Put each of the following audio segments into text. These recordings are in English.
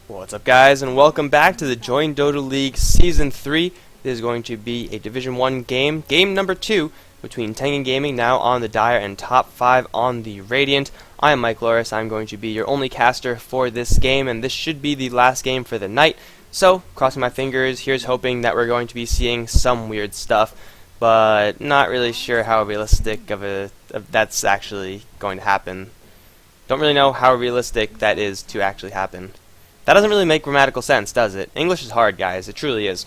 What's up, guys, and welcome back to the Join Dota League Season 3. This is going to be a Division 1 game, game number 2, between Tengen Gaming now on the Dire and Top5 on the Radiant. I am Mike Loris. I'm going to be your only caster for this game, and this should be the last game for the night. So, crossing my fingers, here's hoping that we're going to be seeing some weird stuff, but not really sure how realistic of that's actually going to happen. Don't really know how realistic that is to actually happen. That doesn't really make grammatical sense, does it? English is hard, guys. It truly is.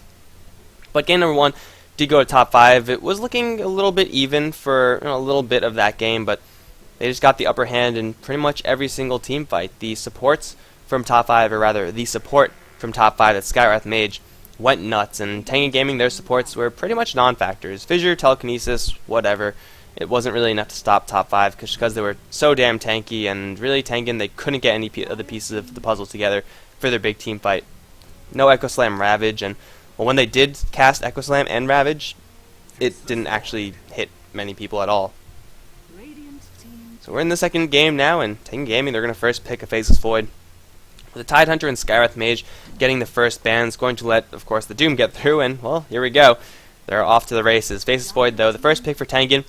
But game number 1 did go to top 5. It was looking a little bit even for a little bit of that game, but they just got the upper hand in pretty much every single team fight. The supports from top 5, or rather, the support from top 5 at Skywrath Mage went nuts, and Tengen Gaming, their supports were pretty much non-factors. Fissure, Telekinesis, whatever. It wasn't really enough to stop top 5 because they were so damn tanky, and really Tengen, they couldn't get any of the pieces of the puzzle together for their big team fight. No Echo Slam Ravage, and well, when they did cast Echo Slam and Ravage, it didn't actually hit many people at all. So we're in the second game now, and Tengen Gaming, they're going to first pick a Faceless Void. With the Tidehunter and Skywrath Mage getting the first bans, going to let, of course, the Doom get through, and, well, here we go. They're off to the races. Faceless Void, though, the first pick for Tengen.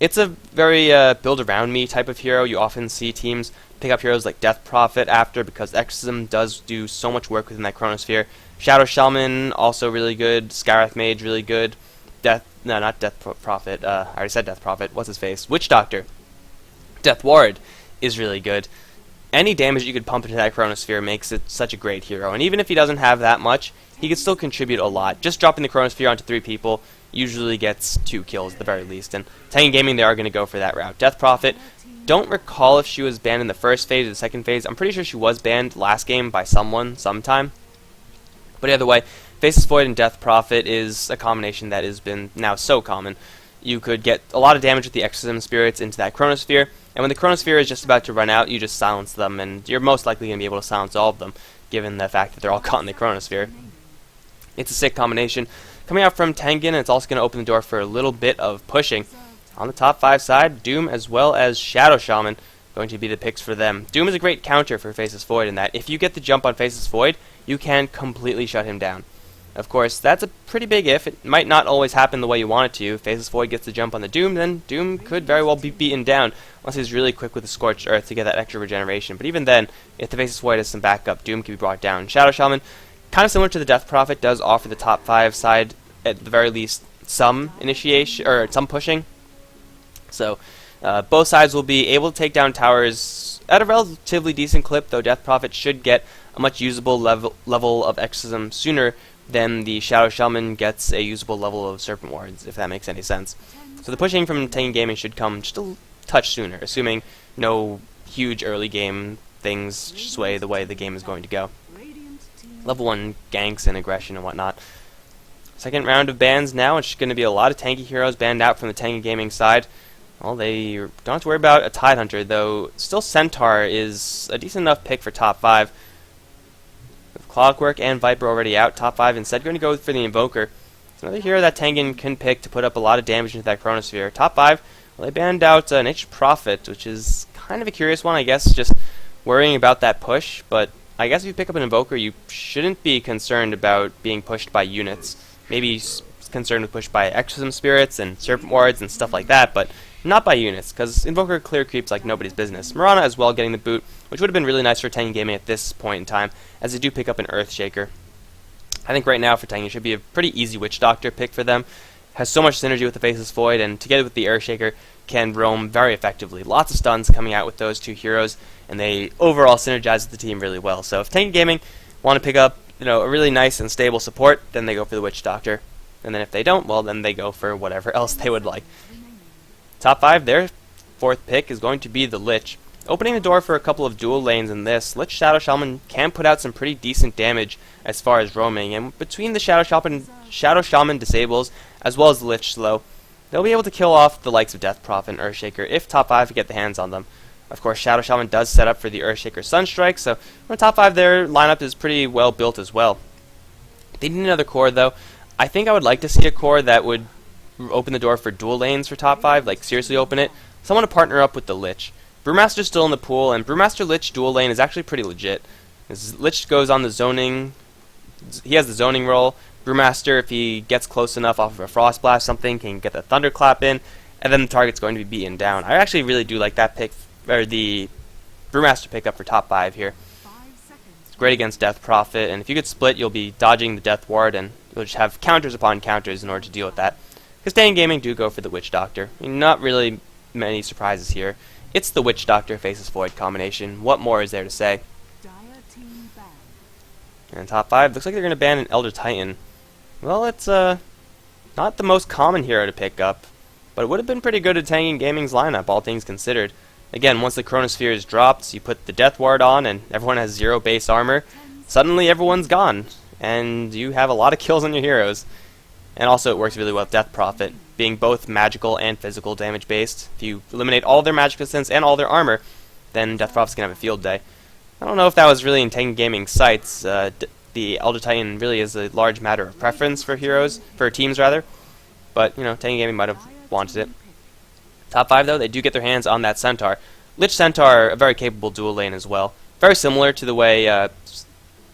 It's a very build-around-me type of hero. You often see teams pick up heroes like Death Prophet after, because Exorcism does do so much work within that Chronosphere. Shadow Shaman, also really good. Skywrath Mage, really good. Not Death Prophet. I already said Death Prophet. What's his face? Witch Doctor. Death Ward is really good. Any damage you could pump into that Chronosphere makes it such a great hero. And even if he doesn't have that much, he could still contribute a lot. Just dropping the Chronosphere onto 3 people usually gets 2 kills at the very least. And Tengen Gaming, they are going to go for that route. Death Prophet, don't recall if she was banned in the first phase or the second phase. I'm pretty sure she was banned last game by someone, sometime. But either way, Faceless Void and Death Prophet is a combination that has been now so common. You could get a lot of damage with the Exorcism Spirits into that Chronosphere, and when the Chronosphere is just about to run out, you just silence them, and you're most likely going to be able to silence all of them, given the fact that they're all caught in the Chronosphere. It's a sick combination. Coming out from Tengen, it's also going to open the door for a little bit of pushing. On the top 5 side, Doom as well as Shadow Shaman going to be the picks for them. Doom is a great counter for Faceless Void in that if you get the jump on Faceless Void, you can completely shut him down. Of course, that's a pretty big if. It might not always happen the way you want it to. If Faceless Void gets the jump on the Doom, then Doom could very well be beaten down, unless he's really quick with the Scorched Earth to get that extra regeneration. But even then, if the Faceless Void has some backup, Doom can be brought down. Shadow Shaman, kind of similar to the Death Prophet, does offer the top 5 side, at the very least, some initiation, or some pushing. So, both sides will be able to take down towers at a relatively decent clip, though Death Prophet should get a much usable level of Exorcism sooner than the Shadow Shaman gets a usable level of Serpent Wards, if that makes any sense. So the pushing from Tengen Gaming should come just a touch sooner, assuming no huge early game things sway the way the game is going to go. Level 1 ganks and aggression and whatnot. Second round of bans now. It's going to be a lot of tanky heroes banned out from the Tengen Gaming side. Well, they don't have to worry about a Tidehunter, though still Centaur is a decent enough pick for top 5. With Clockwork and Viper already out, top 5 instead going to go for the Invoker. It's another hero that Tengen can pick to put up a lot of damage into that Chronosphere. Top 5, well, they banned out Nature's Prophet, which is kind of a curious one, I guess, just worrying about that push. But I guess if you pick up an Invoker, you shouldn't be concerned about being pushed by units. Maybe concerned with push by Exorcism Spirits and Serpent Wards and stuff like that, but not by units, because Invoker clear creeps like nobody's business. Mirana as well getting the boot, which would have been really nice for Tengen Gaming at this point in time, as they do pick up an Earthshaker. I think right now for Tengen it should be a pretty easy Witch Doctor pick for them. Has so much synergy with the Faceless Void, and together with the Earthshaker can roam very effectively. Lots of stuns coming out with those 2 heroes, and they overall synergize with the team really well. So if Tengen Gaming want to pick up a really nice and stable support, then they go for the Witch Doctor. And then if they don't, well, then they go for whatever else they would like. Top 5, their 4th pick is going to be the Lich. Opening the door for a couple of dual lanes in this, Lich Shadow Shaman can put out some pretty decent damage as far as roaming. And between the Shadow Shaman disables, as well as the Lich slow, they'll be able to kill off the likes of Death Prophet and Earthshaker if top 5 get the hands on them. Of course, Shadow Shaman does set up for the Earthshaker Sunstrike, so on top 5 their lineup is pretty well built as well. They need another core, though. I think I would like to see a core that would open the door for dual lanes for top 5, like seriously open it. Someone to partner up with the Lich. Brewmaster's still in the pool, and Brewmaster Lich dual lane is actually pretty legit. His Lich goes on the zoning. He has the zoning role. Brewmaster, if he gets close enough off of a Frost Blast, something can get the Thunderclap in, and then the target's going to be beaten down. I actually really do like that pick, or the Brewmaster pickup for top 5 here. It's great against Death Prophet, and if you could split, you'll be dodging the Death Ward, and you'll just have counters upon counters in order to deal with that. Because Tengen Gaming do go for the Witch Doctor. I mean, not really many surprises here. It's the Witch Doctor Faceless Void combination. What more is there to say? And top 5, looks like they're going to ban an Elder Titan. Well, it's not the most common hero to pick up, but it would have been pretty good at Tengen Gaming's lineup, all things considered. Again, once the Chronosphere is dropped, you put the Death Ward on, and everyone has 0 base armor. Suddenly, everyone's gone, and you have a lot of kills on your heroes. And also, it works really well with Death Prophet, being both magical and physical damage based. If you eliminate all their magic resistance and all their armor, then Death Prophet's gonna have a field day. I don't know if that was really in Tengen Gaming's sights. The Elder Titan really is a large matter of preference for teams rather. But, you know, Tengen Gaming might have wanted it. Top 5 though, they do get their hands on that Centaur. Lich Centaur, a very capable dual lane as well. Very similar to the way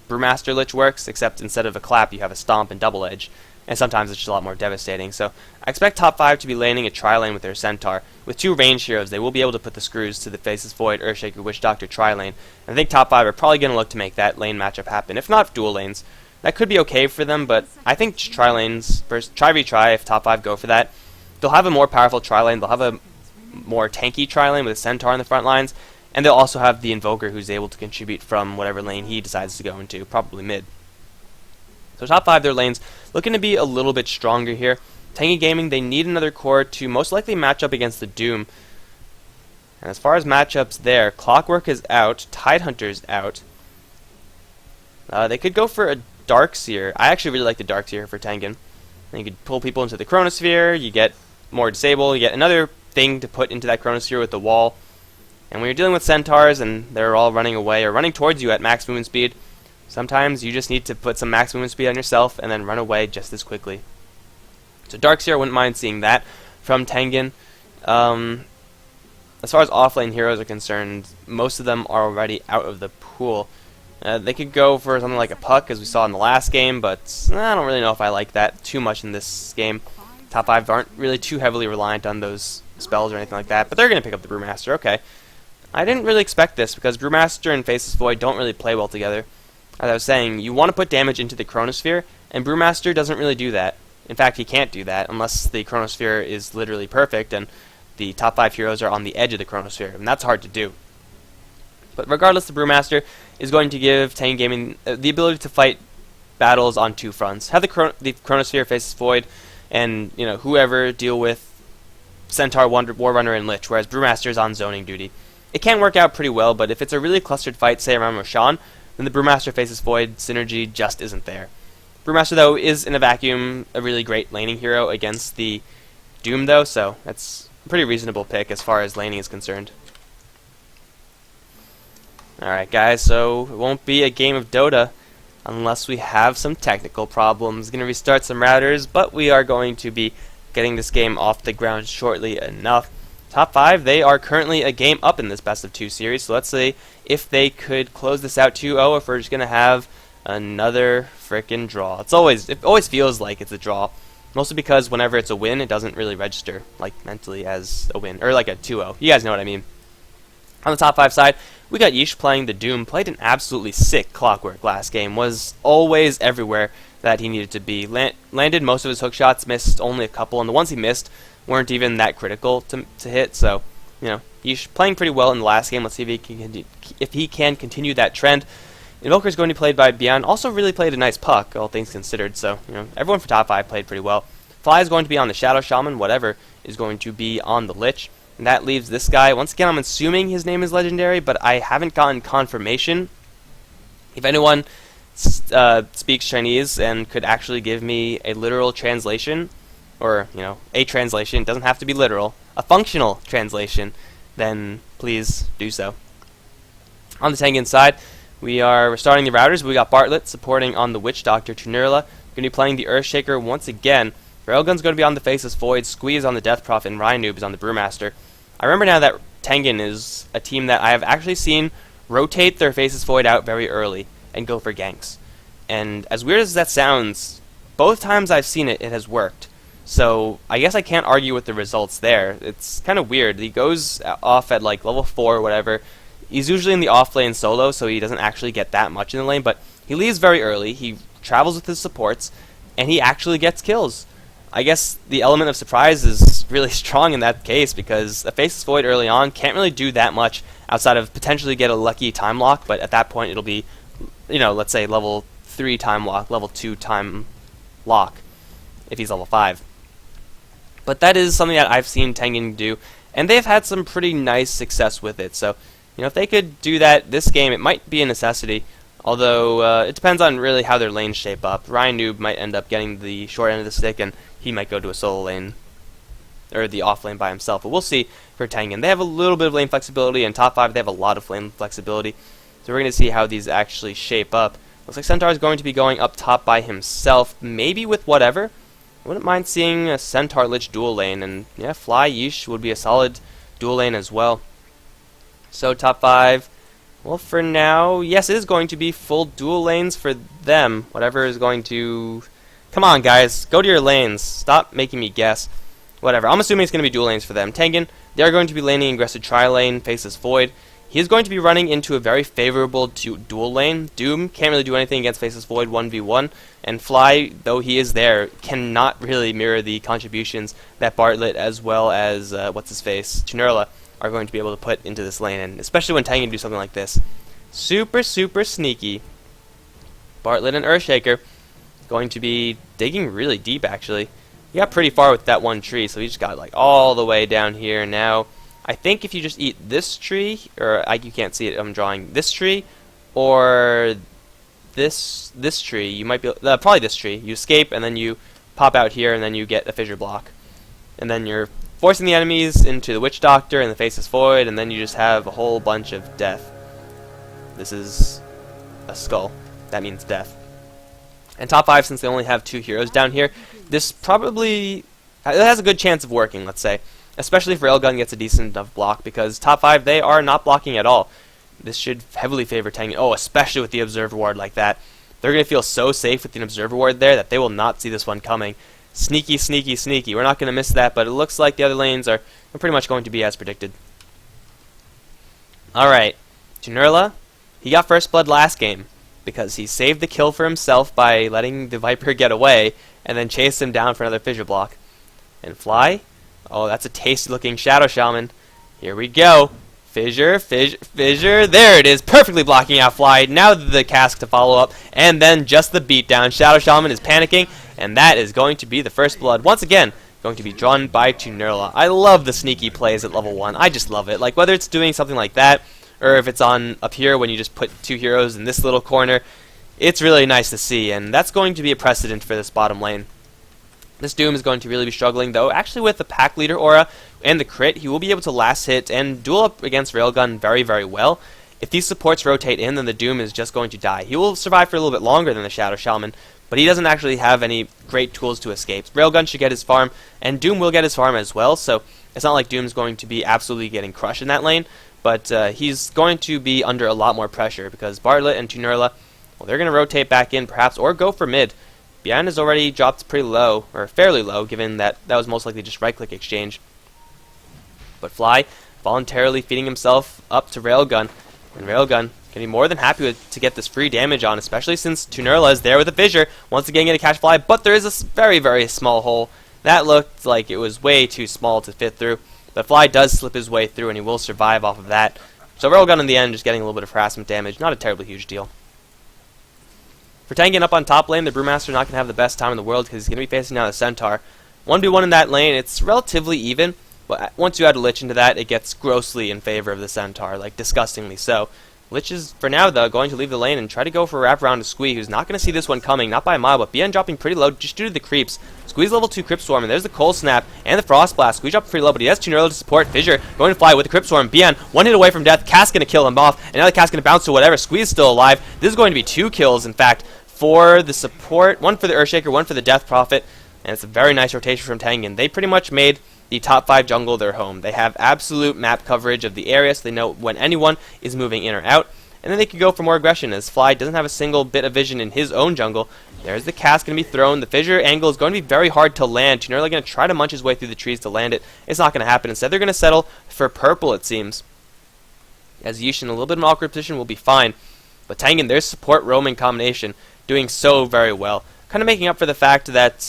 Brewmaster Lich works, except instead of a clap you have a stomp and double edge. And sometimes it's just a lot more devastating. So I expect top 5 to be laning a tri-lane with their Centaur. With 2 range heroes, they will be able to put the screws to the Faceless Void, Earthshaker, Witch Doctor tri-lane. And I think top 5 are probably going to look to make that lane matchup happen, if not dual lanes. That could be okay for them, but I think tri-lanes, tri-v-tri, if top 5 go for that, they'll have a more powerful tri-lane, they'll have a more tanky tri-lane with a Centaur in the front lines, and they'll also have the Invoker who's able to contribute from whatever lane he decides to go into, probably mid. So top 5, their lanes looking to be a little bit stronger here. Tengen Gaming, they need another core to most likely match up against the Doom. And as far as matchups there, Clockwork is out, Tidehunter's out. They could go for a Darkseer. I actually really like the Darkseer for Tengen. And you could pull people into the Chronosphere, you get more disable, you get another thing to put into that Chronosphere with the wall. And when you're dealing with Centaurs and they're all running away or running towards you at max movement speed, sometimes you just need to put some max movement speed on yourself and then run away just as quickly. So Darkseer, I wouldn't mind seeing that from Tengen. As far as offlane heroes are concerned, most of them are already out of the pool. They could go for something like a Puck, as we saw in the last game, but I don't really know if I like that too much in this game. Top 5 aren't really too heavily reliant on those spells or anything like that, but they're going to pick up the Brewmaster, okay. I didn't really expect this, because Brewmaster and Faceless Void don't really play well together. As I was saying, you want to put damage into the Chronosphere, and Brewmaster doesn't really do that. In fact, he can't do that unless the Chronosphere is literally perfect and the top 5 heroes are on the edge of the Chronosphere, and that's hard to do. But regardless, the Brewmaster is going to give Tengen Gaming the ability to fight battles on 2 fronts. Have the Chronosphere, Faceless Void, and whoever deal with Centaur, Warrunner, and Lich, whereas Brewmaster is on zoning duty. It can work out pretty well, but if it's a really clustered fight, say around Roshan, then the Brewmaster Faceless Void synergy just isn't there. Brewmaster, though, is in a vacuum a really great laning hero against the Doom, though, so that's a pretty reasonable pick as far as laning is concerned. Alright guys, so it won't be a game of Dota unless we have some technical problems. Going to restart some routers, but we are going to be getting this game off the ground shortly enough. Top 5, they are currently a game up in this best of 2 series, so let's see if they could close this out 2-0, if we're just going to have another frickin' draw. It always feels like it's a draw, mostly because whenever it's a win, it doesn't really register, like, mentally as a win, or like a 2-0. You guys know what I mean. On the top 5 side, we got Yeesh playing the Doom, played an absolutely sick Clockwork last game, was always everywhere that he needed to be. Landed most of his hook shots, missed only a couple, and the ones he missed weren't even that critical to hit, so, Yeesh playing pretty well in the last game. Let's see if he can continue that trend. Invoker is going to be played by Beyond, also really played a nice Puck, all things considered, so, everyone for top 5 played pretty well. Fly is going to be on the Shadow Shaman, whatever is going to be on the Lich. And that leaves this guy. Once again, I'm assuming his name is legendary, but I haven't gotten confirmation. If anyone speaks Chinese and could actually give me a literal translation, or, a translation, it doesn't have to be literal, a functional translation, then please do so. On the Tengen side, we are restarting the routers. We got Bartlett supporting on the Witch Doctor. Tunurla going to be playing the Earthshaker once again. Railgun's going to be on the Faceless Void, Squeeze on the Death Prophet, and Rhynoob is on the Brewmaster. I remember now that Tengen is a team that I have actually seen rotate their Faceless Void out very early and go for ganks. And as weird as that sounds, both times I've seen it, it has worked. So I guess I can't argue with the results there. It's kind of weird. He goes off at like level 4 or whatever. He's usually in the off lane solo, so he doesn't actually get that much in the lane, but he leaves very early, he travels with his supports, and he actually gets kills. I guess the element of surprise is really strong in that case, because a Faceless Void early on can't really do that much outside of potentially get a lucky time lock, but at that point it'll be, you know, let's say level 3 time lock, level 2 time lock, if he's level 5. But that is something that I've seen Tengen do, and they've had some pretty nice success with it, so you know, if they could do that this game, it might be a necessity. Although, it depends on really how their lanes shape up. Ryan Noob might end up getting the short end of the stick, and he might go to a solo lane, or the off lane by himself. But we'll see for Tengen. They have a little bit of lane flexibility, and top 5, they have a lot of lane flexibility. So we're going to see how these actually shape up. Looks like Centaur is going to be going up top by himself, maybe with whatever. I wouldn't mind seeing a Centaur Lich dual lane, and yeah, Fly Yeesh would be a solid dual lane as well. So top 5, well for now, yes it is going to be full dual lanes for them. Whatever is going to... Come on guys, go to your lanes. Stop making me guess. Whatever, I'm assuming it's going to be dual lanes for them. Tengen, they are going to be laning aggressive tri-lane, Faceless Void. He is going to be running into a very favorable dual lane. Doom can't really do anything against Faceless Void 1v1. And Fly, though he is there, cannot really mirror the contributions that Bartlett as well as, what's-his-face, Tunerla are going to be able to put into this lane, and especially when Tengen do something like this. Super, super sneaky. Bartlett and Earthshaker going to be digging really deep, actually. He got pretty far with that one tree, so he just got like all the way down here. Now, I think if you just eat this tree, or you can't see it, I'm drawing this tree, or this tree, you might be, probably this tree. You escape, and then you pop out here, and then you get a fissure block. And then you're forcing the enemies into the Witch Doctor and the Faceless Void, and then you just have a whole bunch of death. This is a skull. That means death. And top 5, since they only have 2 heroes down here, this probably it has a good chance of working, let's say. Especially if Railgun gets a decent enough block, because top 5, they are not blocking at all. This should heavily favor Tengen. Oh, especially with the Observer Ward like that. They're going to feel so safe with an Observer Ward there that they will not see this one coming. Sneaky, sneaky, sneaky. We're not going to miss that, but it looks like the other lanes are pretty much going to be as predicted. Alright, Tunerla, he got first blood last game because he saved the kill for himself by letting the Viper get away and then chased him down for another fissure block. And Fly, oh, that's a tasty looking Shadow Shaman. Here we go. Fissure, fissure, there it is, perfectly blocking out Fly. Now the cask to follow up, and then just the beatdown. Shadow Shaman is panicking, and that is going to be the first blood. Once again, going to be drawn by Tunerla. I love the sneaky plays at level 1. I just love it. Like, whether it's doing something like that, or if it's on up here when you just put 2 heroes in this little corner, it's really nice to see, and that's going to be a precedent for this bottom lane. This Doom is going to really be struggling, though. Actually, with the pack leader aura and the crit, he will be able to last hit and duel up against Railgun very, very well. If these supports rotate in, then the Doom is just going to die. He will survive for a little bit longer than the Shadow Shaman, but he doesn't actually have any great tools to escape. Railgun should get his farm, and Doom will get his farm as well, so it's not like Doom's going to be absolutely getting crushed in that lane, but he's going to be under a lot more pressure, because Bartlett and Tunerla, well, they're going to rotate back in, perhaps, or go for mid. Bian has already dropped pretty low, or fairly low, given that that was most likely just right-click exchange. But Fly voluntarily feeding himself up to Railgun, and Railgun can be more than happy to get this free damage on, especially since Tunerla is there with a fissure, once again going to catch Fly, but there is a very, very small hole. That looked like it was way too small to fit through, but Fly does slip his way through, and he will survive off of that. So Railgun in the end just getting a little bit of harassment damage, not a terribly huge deal. For Tengen up on top lane, the Brewmaster not going to have the best time in the world because he's going to be facing down the Centaur. 1v1 in that lane, it's relatively even, but once you add a Lich into that, it gets grossly in favor of the Centaur, like disgustingly so. Lich is, for now though, going to leave the lane and try to go for a wraparound to Squee, who's not going to see this one coming, not by a mile, but BN dropping pretty low just due to the creeps. Squee's level 2 Crypt Swarm, and there's the Cold Snap and the Frost Blast. Squee dropping pretty low, but he has Tunerla to support. Fissure going to fly with the Crypt Swarm. BN, one hit away from death. Cass going to kill him off, and now the Cass going to bounce to whatever. Squee's still alive. This is going to be 2 kills, in fact, for the support, one for the Earthshaker, one for the Death Prophet, and it's a very nice rotation from Tengen. They pretty much made the top 5 jungle their home. They have absolute map coverage of the area, so they know when anyone is moving in or out. And then they can go for more aggression, as Fly doesn't have a single bit of vision in his own jungle. There's the cast going to be thrown. The fissure angle is going to be very hard to land. Tunerla going to try to munch his way through the trees to land it. It's not going to happen. Instead, they're going to settle for purple, it seems. As Yish in a little bit of an awkward position will be fine. But Tengen, their support roaming combination, doing so very well. Kind of making up for the fact that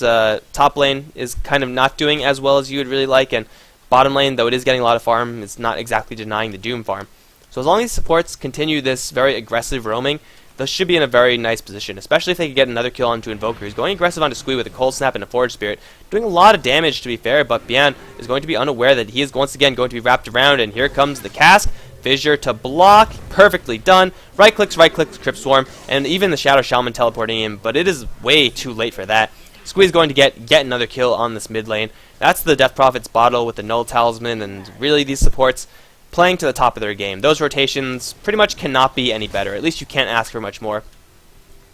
top lane is kind of not doing as well as you would really like, and bottom lane, though it is getting a lot of farm, is not exactly denying the Doom farm. So as long as these supports continue this very aggressive roaming, they should be in a very nice position, especially if they can get another kill onto Invoker, who's going aggressive onto Squee with a Cold Snap and a Forge Spirit, doing a lot of damage to be fair, but Bian is going to be unaware that he is once again going to be wrapped around, and here comes the cask. Fissure to block, perfectly done. Right clicks, Crypt Swarm, and even the Shadow Shaman teleporting in, but it is way too late for that. Squee is going to get another kill on this mid lane. That's the Death Prophet's bottle with the Null Talisman, and really these supports playing to the top of their game. Those rotations pretty much cannot be any better. At least you can't ask for much more.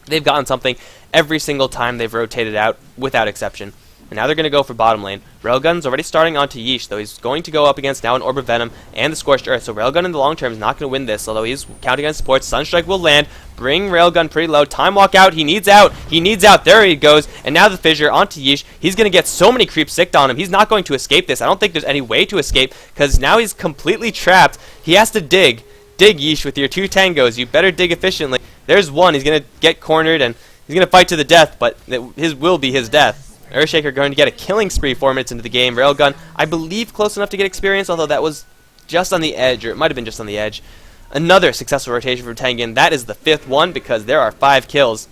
They've gotten something every single time they've rotated out, without exception. And now they're going to go for bottom lane. Railgun's already starting onto Yeesh, though he's going to go up against now an Orb of Venom and the Scorched Earth. So Railgun in the long term is not going to win this, although he's counting on supports. Sunstrike will land. Bring Railgun pretty low. Time Walk out. He needs out. He needs out. There he goes. And now the Fissure onto Yeesh. He's going to get so many creeps sicked on him. He's not going to escape this. I don't think there's any way to escape, because now he's completely trapped. He has to dig. Dig, Yeesh, with your 2 tangos. You better dig efficiently. There's one. He's going to get cornered, and he's going to fight to the death, but his will be his death. Earthshaker going to get a killing spree 4 minutes into the game. Railgun, I believe, close enough to get experience, although that was just on the edge, or it might have been just on the edge. Another successful rotation from Tengen. That is the 5th one, because there are 5 kills.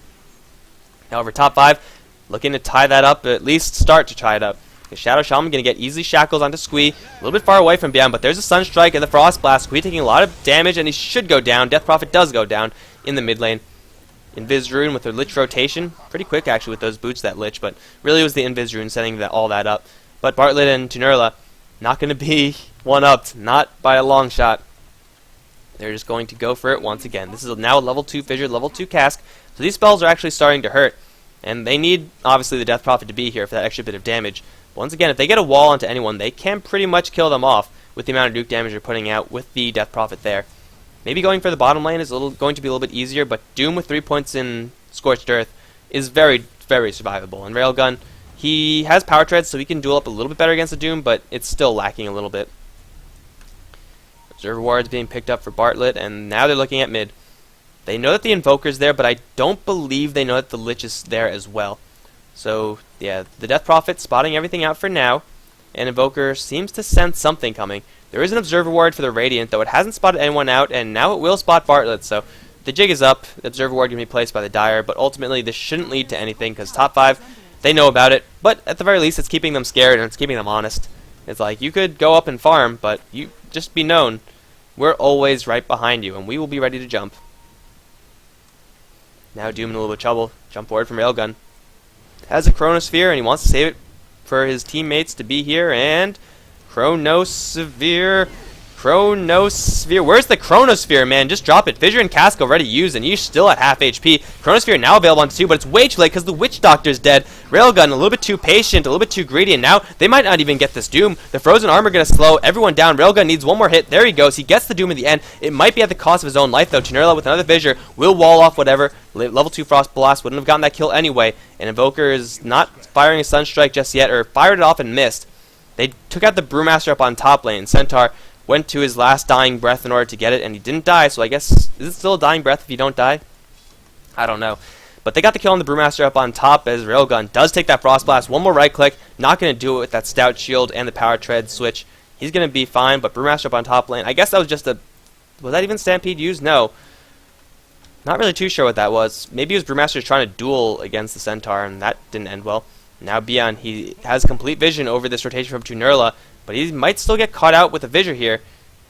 However, top 5 looking to tie that up, at least start to tie it up. The Shadow Shaman going to get easily shackles onto Squee, a little bit far away from Bian, but there's a Sunstrike and the Frost Blast. Squee taking a lot of damage, and he should go down. Death Prophet does go down in the mid lane. Invis Rune with her Lich rotation. Pretty quick, actually, with those boots, that Lich, but really it was the Invis Rune setting all that up. But Bartlett and Tunerla not going to be one-upped, not by a long shot. They're just going to go for it once again. This is now a level 2 Fissure, level 2 Cask, so these spells are actually starting to hurt. And they need, obviously, the Death Prophet to be here for that extra bit of damage. But once again, if they get a wall onto anyone, they can pretty much kill them off with the amount of nuke damage they're putting out with the Death Prophet there. Maybe going for the bottom lane is going to be a little bit easier, but Doom with 3 points in Scorched Earth is very, very survivable. And Railgun, he has Power Treads, so he can duel up a little bit better against the Doom, but it's still lacking a little bit. Observer Ward's being picked up for Bartlett, and now they're looking at mid. They know that the Invoker's there, but I don't believe they know that the Lich is there as well. So, yeah, the Death Prophet spotting everything out for now, and Invoker seems to sense something coming. There is an Observer Ward for the Radiant, though it hasn't spotted anyone out, and now it will spot Bartlett, so the jig is up. The Observer Ward can be placed by the Dire, but ultimately this shouldn't lead to anything, because top 5, they know about it, but at the very least it's keeping them scared and it's keeping them honest. It's like, you could go up and farm, but you just be known, we're always right behind you, and we will be ready to jump. Now Doom in a little bit of trouble. Jump forward from Railgun. Has a Chronosphere, and he wants to save it for his teammates to be here, and Chronosphere. Where's the Chronosphere, man? Just drop it. Fissure and Cask already used, and you're still at half HP. Chronosphere now available on 2, but it's way too late because the Witch Doctor's dead. Railgun a little bit too patient, a little bit too greedy, and now they might not even get this Doom. The Frozen Armor going to slow everyone down. Railgun needs one more hit. There he goes. He gets the Doom in the end. It might be at the cost of his own life, though. Tunerla with another Fissure will wall off whatever. Level 2 Frost Blast wouldn't have gotten that kill anyway, and Invoker is not firing a Sunstrike just yet, or fired it off and missed. They took out the Brewmaster up on top lane. Centaur went to his last dying breath in order to get it, and he didn't die, so I guess, is it still a dying breath if you don't die? I don't know. But they got the kill on the Brewmaster up on top as Railgun does take that Frost Blast. One more right click. Not going to do it with that Stout Shield and the Power Tread switch. He's going to be fine, but Brewmaster up on top lane. I guess that was just a... Was that even Stampede used? No. Not really too sure what that was. Maybe it was Brewmaster trying to duel against the Centaur, and that didn't end well. Now Bian, he has complete vision over this rotation from Tunerla, but he might still get caught out with a Fissure here.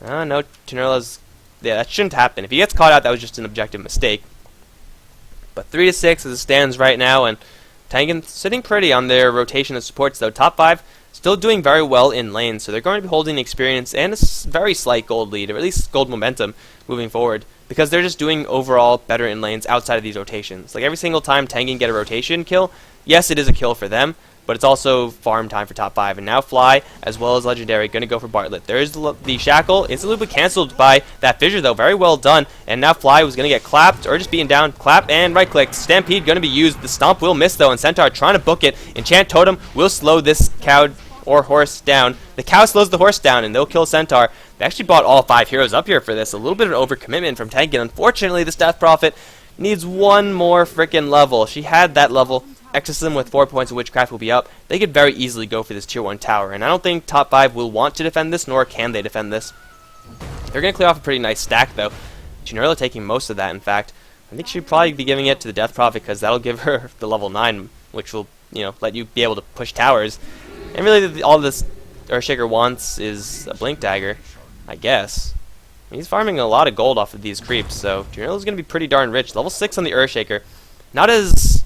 No, Tunerla's... Yeah, that shouldn't happen. If he gets caught out, that was just an objective mistake. But 3-6 as it stands right now, and Tengen sitting pretty on their rotation of supports, though. Top 5 still doing very well in lane, so they're going to be holding experience and a very slight gold lead, or at least gold momentum moving forward, because they're just doing overall better in lanes outside of these rotations. Like every single time Tengen get a rotation kill, yes, it is a kill for them, but it's also farm time for top 5. And now Fly, as well as Legendary, going to go for Bartlett. There's the Shackle. It's a little bit cancelled by that Fissure, though. Very well done. And now Fly was going to get clapped, or just beaten down. Clap and right-click. Stampede going to be used. The Stomp will miss, though, and Centaur trying to book it. Enchant Totem will slow this cow or horse down. The cow slows the horse down, and they'll kill Centaur. They actually brought all 5 heroes up here for this. A little bit of an overcommitment from Tengen. Unfortunately, this Death Prophet needs one more freaking level. She had that level. Exorcism with 4 points of Witchcraft will be up. They could very easily go for this tier 1 tower, and I don't think top 5 will want to defend this, nor can they defend this. They're going to clear off a pretty nice stack, though. Junurla taking most of that, in fact. I think she'd probably be giving it to the Death Prophet, because that'll give her the level 9, which will, let you be able to push towers. And really, all this Earthshaker wants is a Blink Dagger, I guess. He's farming a lot of gold off of these creeps, so Junurla's going to be pretty darn rich. Level 6 on the Earthshaker. Not as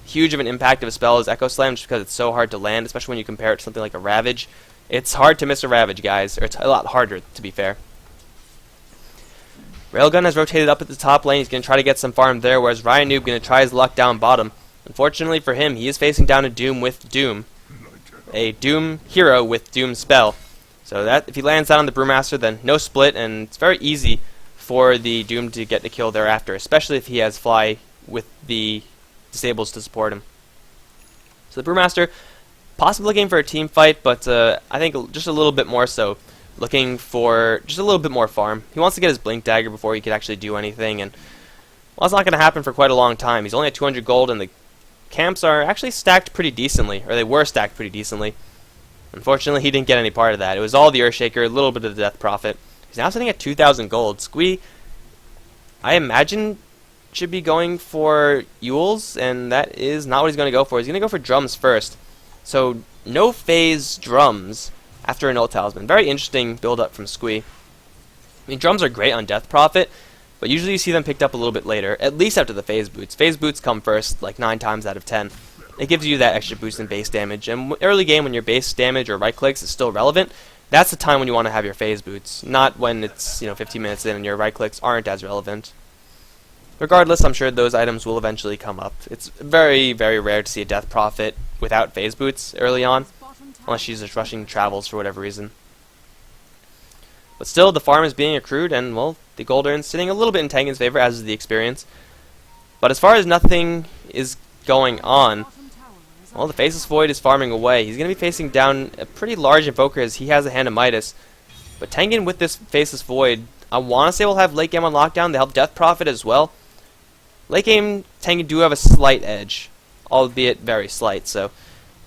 huge of an impact of a spell as Echo Slam, just because it's so hard to land, especially when you compare it to something like a Ravage. It's hard to miss a Ravage, guys, or it's a lot harder, to be fair. Railgun has rotated up at the top lane. He's going to try to get some farm there, whereas Ryan Noob going to try his luck down bottom. Unfortunately for him, he is facing down a Doom with Doom. A Doom hero with Doom spell. So that if he lands that on the Brewmaster, then no split, and it's very easy for the Doom to get the kill thereafter, especially if he has Fly with the Disables to support him. So the Brewmaster, possibly looking for a team fight, but I think just a little bit more so. Looking for just a little bit more farm. He wants to get his Blink Dagger before he could actually do anything, and well, it's not going to happen for quite a long time. He's only at 200 gold, and the camps are actually stacked pretty decently, or they were stacked pretty decently. Unfortunately, he didn't get any part of that. It was all the Earthshaker, a little bit of the Death Prophet. He's now sitting at 2,000 gold. Squee, I imagine, should be going for Yules, and that is not what he's going to go for. He's going to go for drums first. So, no phase drums after an ult talisman. Very interesting build-up from Squee. I mean, drums are great on Death Prophet, but usually you see them picked up a little bit later, at least after the phase boots. Phase boots come first, like 9 times out of 10. It gives you that extra boost in base damage, and early game when your base damage or right clicks is still relevant, that's the time when you want to have your phase boots, not when it's 15 minutes in and your right clicks aren't as relevant. Regardless, I'm sure those items will eventually come up. It's very, very rare to see a Death Prophet without phase boots early on, unless she's just rushing travels for whatever reason. But still, the farm is being accrued, and well, the gold earn's sitting a little bit in Tengen's favor, as is the experience. But as far as nothing is going on, well, the Faceless Void is farming away. He's going to be facing down a pretty large Invoker as he has a Hand of Midas. But Tengen with this Faceless Void, I want to say will have late game on lockdown. They help Death Prophet as well. Late game, Tengen do have a slight edge, albeit very slight. So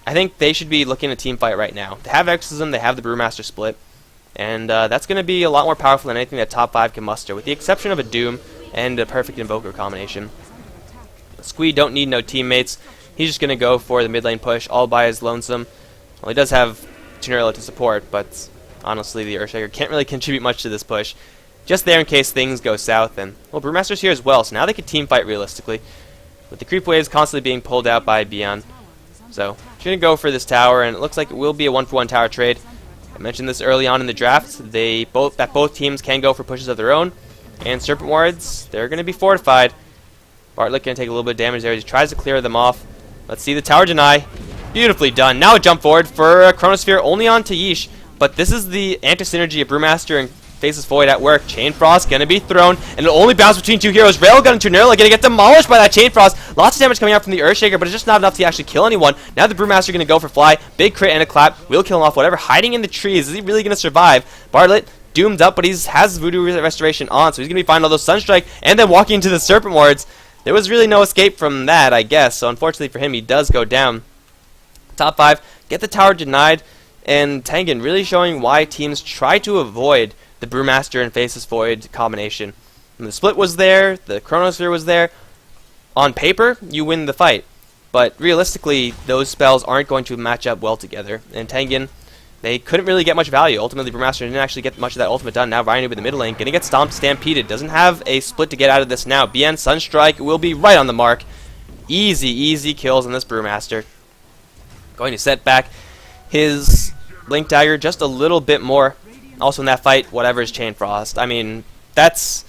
I think they should be looking at a team fight right now. They have Exorcism, they have the Brewmaster split. And that's going to be a lot more powerful than anything that top 5 can muster, with the exception of a Doom and a perfect Invoker combination. Squee don't need no teammates. He's just going to go for the mid lane push all by his lonesome. Well, he does have Junurla to support, but honestly, the Earthshaker can't really contribute much to this push. Just there in case things go south, and well, Brewmaster's here as well, so now they can team fight realistically. With the creep waves constantly being pulled out by Beyond. So, he's going to go for this tower, and it looks like it will be a 1-for-1 tower trade. I mentioned this early on in the draft. Both teams can go for pushes of their own, and Serpent Wards, they're going to be fortified. Bartlett going to take a little bit of damage there as he tries to clear them off. Let's see the tower deny. Beautifully done. Now a jump forward for a Chronosphere only on Yeesh, but this is the anti-synergy of Brewmaster and Faceless Void at work. Chain Frost going to be thrown, and it'll only bounce between 2 heroes. Railgun and Junurla going to get demolished by that Chain Frost. Lots of damage coming out from the Earthshaker, but it's just not enough to actually kill anyone. Now the Brewmaster going to go for Fly. Big crit and a clap. Will kill him off. Whatever. Hiding in the trees. Is he really going to survive? Bartlett doomed up, but he has Voodoo Restoration on, so he's going to be finding all those Sunstrike and then walking into the Serpent Wards. There was really no escape from that, I guess, so unfortunately for him, he does go down. Top 5, get the tower denied, and Tengen really showing why teams try to avoid the Brewmaster and Faceless Void combination. When the split was there, the Chronosphere was there. On paper, you win the fight, but realistically, those spells aren't going to match up well together, and Tengen, they couldn't really get much value. Ultimately, Brewmaster didn't actually get much of that ultimate done. Now Ryan in the middle lane, gonna get stomped, stampeded. Doesn't have a split to get out of this now. BN Sunstrike will be right on the mark. Easy, easy kills on this Brewmaster. Going to set back his Blink Dagger just a little bit more. Also in that fight, whatever is Chain Frost. I mean, that's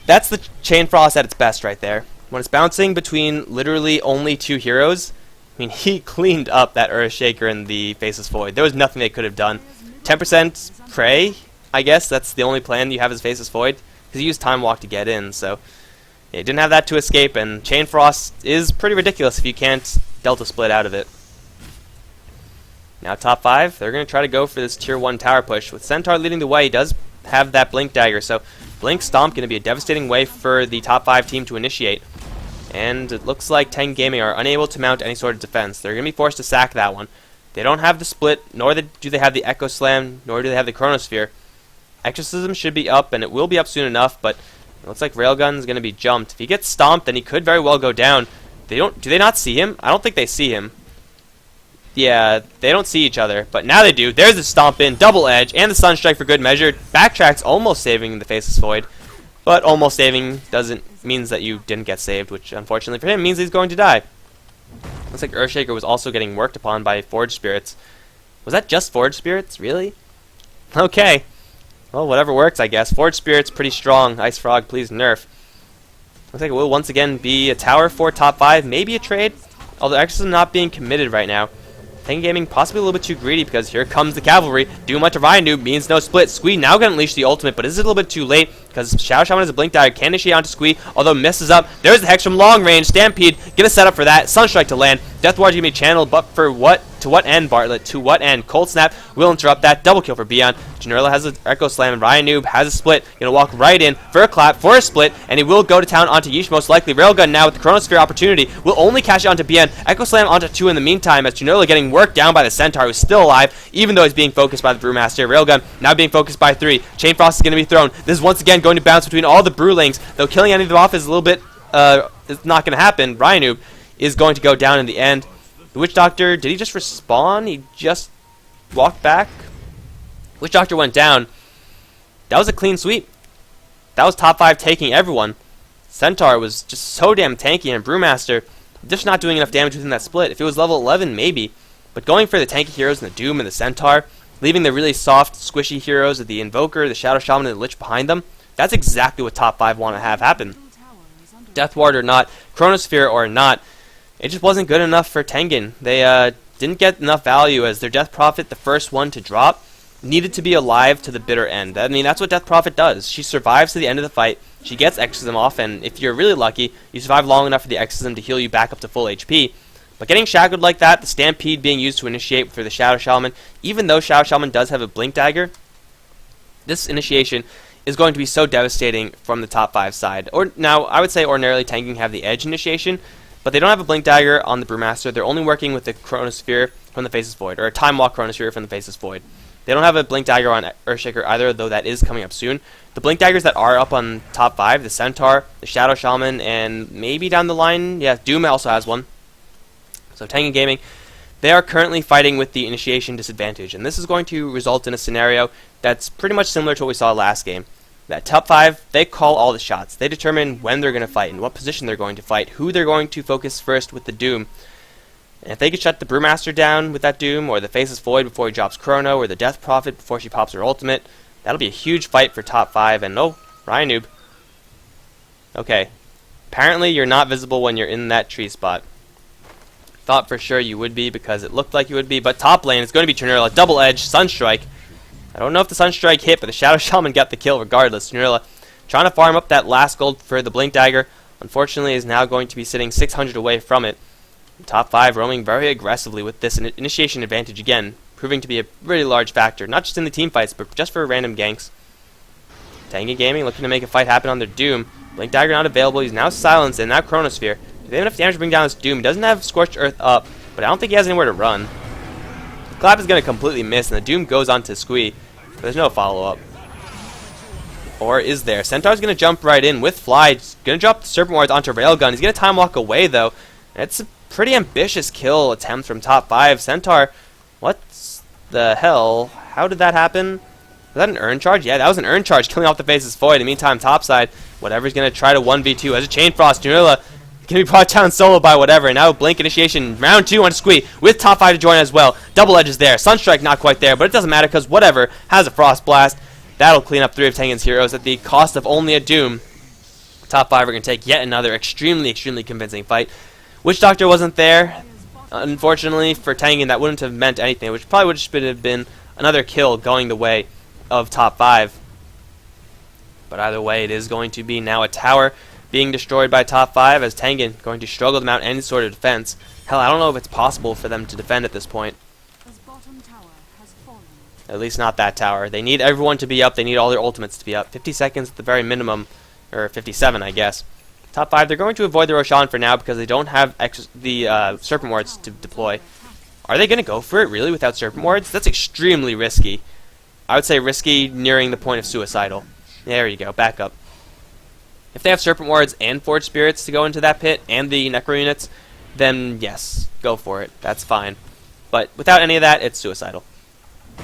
the Chain Frost at its best right there. When it's bouncing between literally only 2 heroes, I mean, he cleaned up that Earthshaker in the Faceless Void. There was nothing they could have done. 10% Prey, I guess. That's the only plan you have as Faceless Void. Because he used Time Walk to get in, so... Yeah, didn't have that to escape, and Chain Frost is pretty ridiculous if you can't Delta Split out of it. Now top 5, they're going to try to go for this Tier 1 tower push. With Centaur leading the way, he does have that Blink Dagger, so Blink Stomp going to be a devastating way for the top 5 team to initiate. And it looks like Tengen Gaming are unable to mount any sort of defense. They're going to be forced to sack that one. They don't have the split, nor do they have the Echo Slam, nor do they have the Chronosphere. Exorcism should be up, and it will be up soon enough, but it looks like Railgun's going to be jumped. If he gets stomped, then he could very well go down. Do they not see him? I don't think they see him. Yeah, they don't see each other, but now they do. There's the Stomp in, Double Edge, and the Sunstrike for good measure. Backtrack's almost saving the Faceless Void, but almost saving means that you didn't get saved, which unfortunately for him means he's going to die. Looks like Earthshaker was also getting worked upon by Forge Spirits. Was that just Forge Spirits? Really? Okay. Well, whatever works, I guess. Forge Spirit's pretty strong. Ice Frog, please nerf. Looks like it will once again be a tower for top 5, maybe a trade, although Exorcism not being committed right now. Tengen Gaming possibly a little bit too greedy because here comes the cavalry. Doom onto Ryan Noob means no split. Squee now going to unleash the ultimate, but is it a little bit too late because Shadow Shaman has a Blink Dagger, can initiate onto Squee, although misses up. There's the Hex from long range. Stampede, get a setup for that. Sunstrike to land. Death Ward's going to be channeled, but for what? To what end, Bartlett? To what end? Cold Snap will interrupt that. Double kill for Beyond. Generilla has an Echo Slam, and Ryan Noob has a split. Going to walk right in for a clap, for a split, and he will go to town onto Yeesh most likely. Railgun now with the Chronosphere opportunity will only cash it onto Beyond. Echo Slam onto 2 in the meantime, as Generilla getting worked down by the Centaur, who's still alive, even though he's being focused by the Brewmaster. Railgun now being focused by 3. Chain Frost is going to be thrown. This is once again going to bounce between all the Brewlings, though killing any of them off is a little bit, it's not going to happen. Ryan Noob is going to go down in the end. The Witch Doctor, did he just respawn? He just walked back? Witch Doctor went down. That was a clean sweep. That was top 5 taking everyone. Centaur was just so damn tanky, and Brewmaster just not doing enough damage within that split. If it was level 11, maybe. But going for the tanky heroes and the Doom and the Centaur, leaving the really soft, squishy heroes of the Invoker, the Shadow Shaman, and the Lich behind them, that's exactly what top 5 want to have happen. Death Ward or not, Chronosphere or not, it just wasn't good enough for Tengen. They didn't get enough value as their Death Prophet, the first one to drop, needed to be alive to the bitter end. I mean, that's what Death Prophet does. She survives to the end of the fight, she gets Exorcism off, and if you're really lucky, you survive long enough for the Exorcism to heal you back up to full HP. But getting shackled like that, the Stampede being used to initiate for the Shadow Shaman, even though Shadow Shaman does have a Blink Dagger, this initiation is going to be so devastating from the top 5 side. Or now, I would say ordinarily Tengen have the edge initiation, but they don't have a Blink Dagger on the Brewmaster. They're only working with the Chronosphere from the Faceless Void, or a Time Walk Chronosphere from the Faceless Void. They don't have a Blink Dagger on Earthshaker either, though that is coming up soon. The Blink Daggers that are up on top 5, the Centaur, the Shadow Shaman, and maybe down the line, yeah, Doom also has one. So Tengen Gaming, they are currently fighting with the initiation disadvantage, and this is going to result in a scenario that's pretty much similar to what we saw last game. That top 5, they call all the shots. They determine when they're going to fight, and what position they're going to fight, who they're going to focus first with the Doom. And if they could shut the Brewmaster down with that Doom, or the Faceless Void before he drops Chrono, or the Death Prophet before she pops her ultimate, that'll be a huge fight for top 5, and oh, Ryan Noob. Okay, apparently you're not visible when you're in that tree spot. Thought for sure you would be, because it looked like you would be, but top lane is going to be Generilla, Double Edge, Sunstrike. I don't know if the Sunstrike hit, but the Shadow Shaman got the kill regardless. Generilla trying to farm up that last gold for the Blink Dagger. Unfortunately, is now going to be sitting 600 away from it. Top 5 roaming very aggressively with this initiation advantage again, proving to be a really large factor, not just in the team fights, but just for random ganks. Tengen Gaming looking to make a fight happen on their Doom. Blink Dagger not available, he's now silenced, and now Chronosphere. They have enough damage to bring down this Doom. He doesn't have Scorched Earth up, but I don't think he has anywhere to run. The Clap is going to completely miss, and the Doom goes on to Squee. But there's no follow-up. Or is there? Centaur's going to jump right in with Fly. He's going to drop the Serpent Wards onto Railgun. He's going to time walk away, though. It's a pretty ambitious kill attempt from top 5. Centaur, what the hell? How did that happen? Was that an Urn Charge? Yeah, that was an Urn Charge, killing off the Faceless Void. In the meantime, topside, whatever's going to try to 1v2 as a Chain Frost. Junilla can be brought down solo by whatever. And now Blink initiation, round 2 on Squee with top 5 to join as well. Double Edge is there. Sunstrike not quite there, but it doesn't matter because whatever has a Frost Blast. That'll clean up 3 of Tengen's heroes at the cost of only a Doom. Top 5 are going to take yet another extremely, extremely convincing fight. Witch Doctor wasn't there. Unfortunately for Tengen, that wouldn't have meant anything, which probably would have been another kill going the way of top 5. But either way, it is going to be now a tower being destroyed by top 5, as Tengen going to struggle to mount any sort of defense. Hell, I don't know if it's possible for them to defend at this point. At least not that tower. They need everyone to be up. They need all their ultimates to be up. 50 seconds at the very minimum, or 57, I guess. Top 5, they're going to avoid the Roshan for now because they don't have the Serpent Wards to deploy. Are they going to go for it, really, without Serpent Wards? That's extremely risky. I would say risky nearing the point of suicidal. There you go, back up. If they have Serpent Wards and Forge Spirits to go into that pit, and the Necro units, then yes, go for it. That's fine. But without any of that, it's suicidal.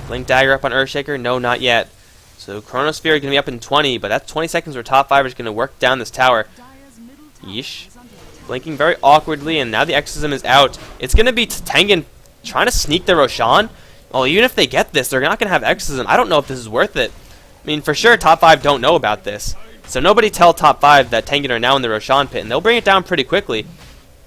Blink Dagger up on Earthshaker? No, not yet. So Chronosphere is going to be up in 20, but that's 20 seconds where top 5 is going to work down this tower. Yeesh. Blinking very awkwardly, and now the Exorcism is out. It's going to be Tengen trying to sneak the Roshan. Well, even if they get this, they're not going to have Exorcism. I don't know if this is worth it. I mean, for sure, top 5 don't know about this. So nobody tell top 5 that Tengen are now in the Roshan pit, and they'll bring it down pretty quickly.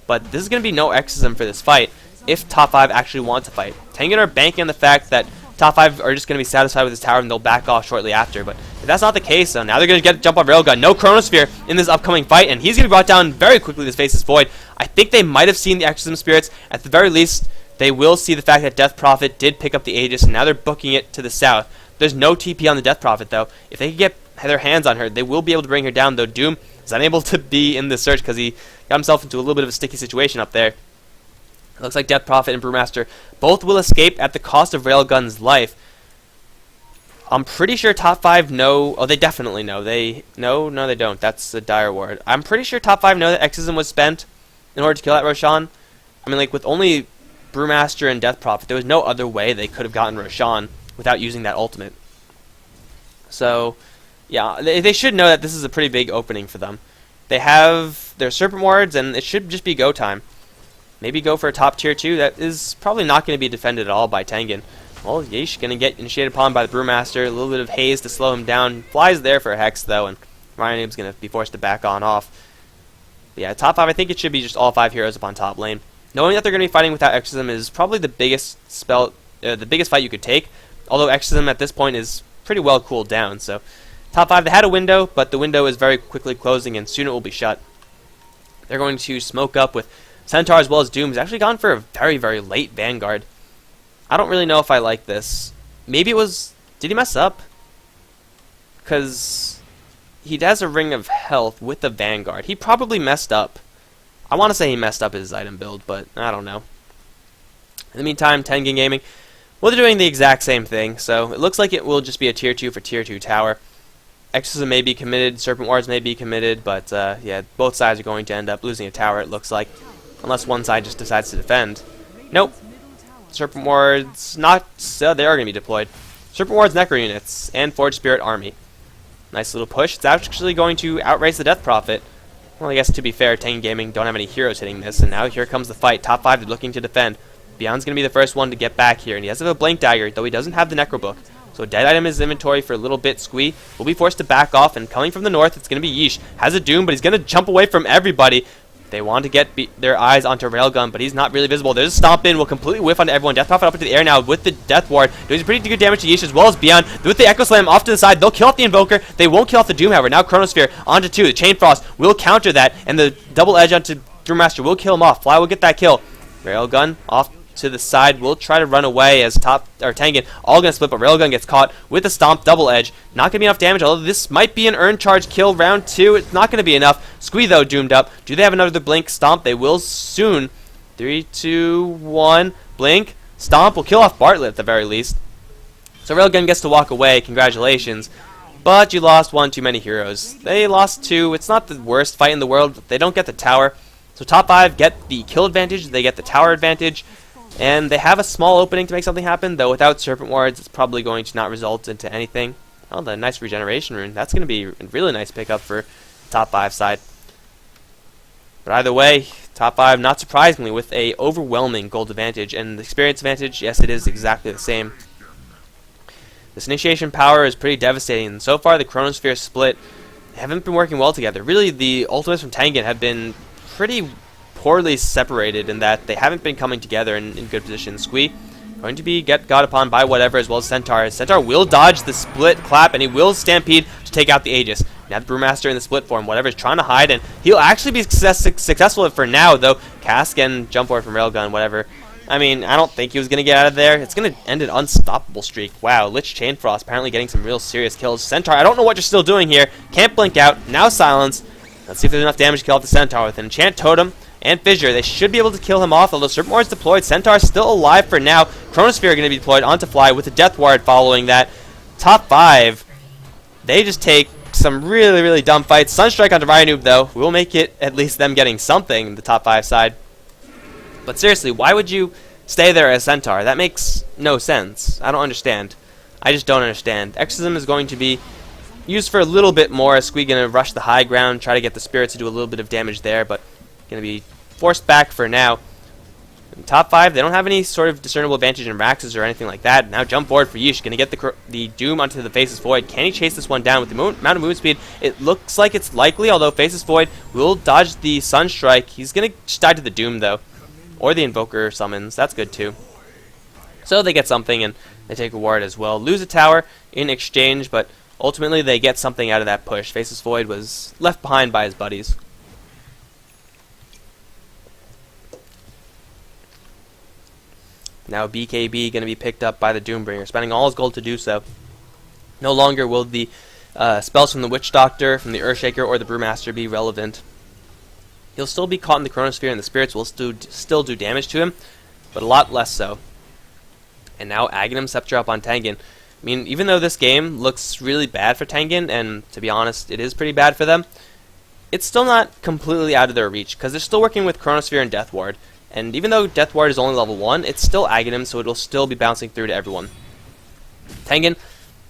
But this is going to be no Exorcism for this fight, if top 5 actually want to fight. Tengen are banking on the fact that top 5 are just going to be satisfied with this tower and they'll back off shortly after. But if that's not the case, so now they're going to get jump on Railgun. No Chronosphere in this upcoming fight, and he's going to be brought down very quickly. This Faceless Void. I think they might have seen the Exorcism Spirits. At the very least, they will see the fact that Death Prophet did pick up the Aegis, and now they're booking it to the south. There's no TP on the Death Prophet, though. If they can get their hands on her, they will be able to bring her down, though Doom is unable to be in the search because he got himself into a little bit of a sticky situation up there. It looks like Death Prophet and Brewmaster both will escape at the cost of Railgun's life. I'm pretty sure top 5 know. Oh, they definitely know. No, they don't. That's a dire ward. I'm pretty sure top 5 know that Exorcism was spent in order to kill that Roshan. I mean, like, with only Brewmaster and Death Prophet, there was no other way they could have gotten Roshan without using that ultimate. So, yeah, they should know that this is a pretty big opening for them. They have their Serpent Wards, and it should just be go time. Maybe go for a top tier 2. That is probably not going to be defended at all by Tengen. Well, Yeesh going to get initiated upon by the Brewmaster. A little bit of haze to slow him down. Flies there for a Hex, though, and Ryan is going to be forced to back on off. But yeah, top 5, I think it should be just all 5 heroes up on top lane. Knowing that they're going to be fighting without Exorcism is probably the biggest the biggest fight you could take. Although Exorcism at this point is pretty well cooled down. So top 5, they had a window, but the window is very quickly closing, and soon it will be shut. They're going to smoke up with Centaur as well as Doom. He's actually gone for a very, very late Vanguard. I don't really know if I like this. Maybe it was... Did he mess up? Because he has a Ring of Health with the Vanguard. He probably messed up. I want to say he messed up his item build, but I don't know. In the meantime, Tengen Gaming, well, they're doing the exact same thing. So it looks like it will just be a tier 2 for tier 2 tower. Exorcism may be committed, Serpent Wards may be committed, but yeah, both sides are going to end up losing a tower, it looks like. Unless one side just decides to defend. Nope. Serpent Wards, they are going to be deployed. Serpent Wards, Necro units, and Forge Spirit Army. Nice little push. It's actually going to outrace the Death Prophet. Well, I guess to be fair, Tengen Gaming don't have any heroes hitting this, and now here comes the fight. Top 5 are looking to defend. Beyond's going to be the first one to get back here, and he has a Blink Dagger, though he doesn't have the Necro Book. So dead item in his inventory for a little bit. Squee will be forced to back off, and coming from the north, it's going to be Yeesh. Has a Doom, but he's going to jump away from everybody. They want to get their eyes onto Railgun, but he's not really visible. There's a Stomp in, will completely whiff onto everyone. Death Prophet up into the air now with the Death Ward. Doing pretty good damage to Yeesh as well as Beyond. With the Echo Slam off to the side, they'll kill off the Invoker. They won't kill off the Doom, however. Now Chronosphere onto 2. The Chain Frost will counter that, and the double edge onto Brewmaster will kill him off. Fly will get that kill. Railgun off to the side will try to run away as Tengen all going to split, but Railgun gets caught with a Stomp double edge. Not going to be enough damage, although this might be an earn charge kill round 2. It's not going to be enough. Squee, though, doomed up. Do they have another Blink? Stomp. They will soon. 3, 2, 1. Blink. Stomp will kill off Bartlett at the very least. So Railgun gets to walk away. Congratulations. But you lost one too many heroes. They lost 2. It's not the worst fight in the world, but they don't get the tower. So top 5 get the kill advantage. They get the tower advantage. And they have a small opening to make something happen, though without Serpent Wards, it's probably going to not result into anything. Oh, the nice regeneration rune. That's going to be a really nice pickup for top 5 side. But either way, top 5, not surprisingly, with a overwhelming gold advantage. And the experience advantage, yes, it is exactly the same. This initiation power is pretty devastating, and so far the Chronosphere split haven't been working well together. Really, the ultimates from Tengen have been pretty poorly separated in that they haven't been coming together in good position. Squee going to be got upon by whatever, as well as Centaur. Centaur will dodge the split clap, and he will stampede to take out the Aegis. Now the Brewmaster in the split form, whatever, is trying to hide, and he'll actually be successful for now, though. Cask and jump forward from Railgun, whatever. I mean, I don't think he was going to get out of there. It's going to end an unstoppable streak. Wow, Lich Chainfrost apparently getting some real serious kills. Centaur, I don't know what you're still doing here. Can't blink out. Now silence. Let's see if there's enough damage to kill off the Centaur with an Enchant Totem and Fissure. They should be able to kill him off, although Serpent is deployed. Centaur still alive for now. Chronosphere going to be deployed onto Fly with the Death Ward following that. Top 5, they just take some really, really dumb fights. Sunstrike onto Ryanoob, though, will make it at least them getting something in the top 5 side. But seriously, why would you stay there as Centaur? That makes no sense. I don't understand. I just don't understand. Exorcism is going to be used for a little bit more. Squee going to rush the high ground, try to get the Spirits to do a little bit of damage there, but going to be forced back for now. In top 5, they don't have any sort of discernible advantage in Raxes or anything like that. Now jump forward for Yeesh. Going to get the Doom onto the Faceless Void. Can he chase this one down with the amount of movement speed? It looks like it's likely, although Faceless Void will dodge the Sunstrike. He's going to just die to the Doom, though. Or the Invoker summons. That's good, too. So they get something, and they take a ward as well. Lose a tower in exchange, but ultimately they get something out of that push. Faceless Void was left behind by his buddies. Now BKB going to be picked up by the Doombringer, spending all his gold to do so. No longer will the spells from the Witch Doctor, from the Earthshaker, or the Brewmaster be relevant. He'll still be caught in the Chronosphere, and the Spirits will still do damage to him, but a lot less so. And now Aghanim Scepter up on Tengen. I mean, even though this game looks really bad for Tengen, and to be honest, it is pretty bad for them, it's still not completely out of their reach, because they're still working with Chronosphere and Death Ward. And even though Death Ward is only level 1, it's still Aghanim, so it'll still be bouncing through to everyone. Tengen,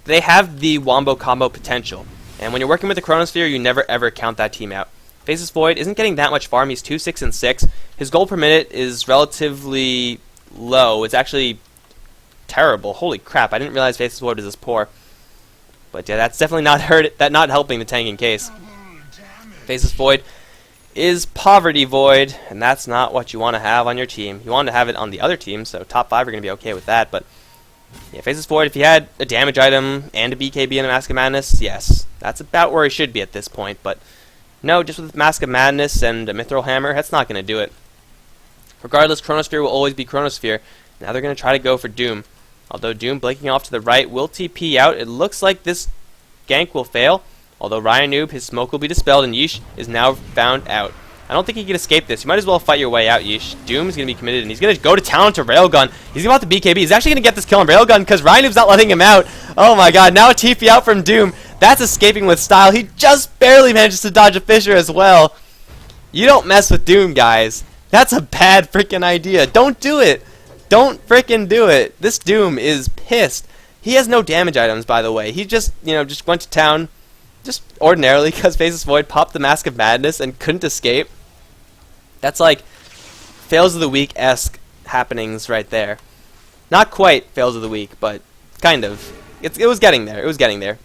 they have the Wombo combo potential. And when you're working with the Chronosphere, you never ever count that team out. Faceless Void isn't getting that much farm. He's 2, 6, and 6. His gold per minute is relatively low. It's actually terrible. Holy crap, I didn't realize Faceless Void was this poor. But yeah, that's definitely not helping the Tengen case. Faceless Void is Poverty Void, and that's not what you want to have on your team. You want to have it on the other team, so top 5 are going to be okay with that, but yeah, Faceless Void, if he had a damage item and a BKB and a Mask of Madness, yes, that's about where he should be at this point, but no, just with Mask of Madness and a Mithril Hammer, that's not going to do it. Regardless, Chronosphere will always be Chronosphere. Now they're going to try to go for Doom. Although Doom, blinking off to the right, will TP out. It looks like this gank will fail. Although Ryanoob, his smoke will be dispelled, and Yeesh is now found out. I don't think he can escape this. You might as well fight your way out, Yeesh. Doom is going to be committed, and he's going to go to town to Railgun. He's going to want the BKB. He's actually going to get this kill on Railgun because Ryanoob's not letting him out. Oh my god, now a TP out from Doom. That's escaping with style. He just barely manages to dodge a Fissure as well. You don't mess with Doom, guys. That's a bad freaking idea. Don't do it. Don't freaking do it. This Doom is pissed. He has no damage items, by the way. He just, just went to town just ordinarily because Faceless Void popped the Mask of Madness and couldn't escape. That's like Fails of the Week-esque happenings right there. Not quite Fails of the Week, but kind of. It was getting there. It was getting there.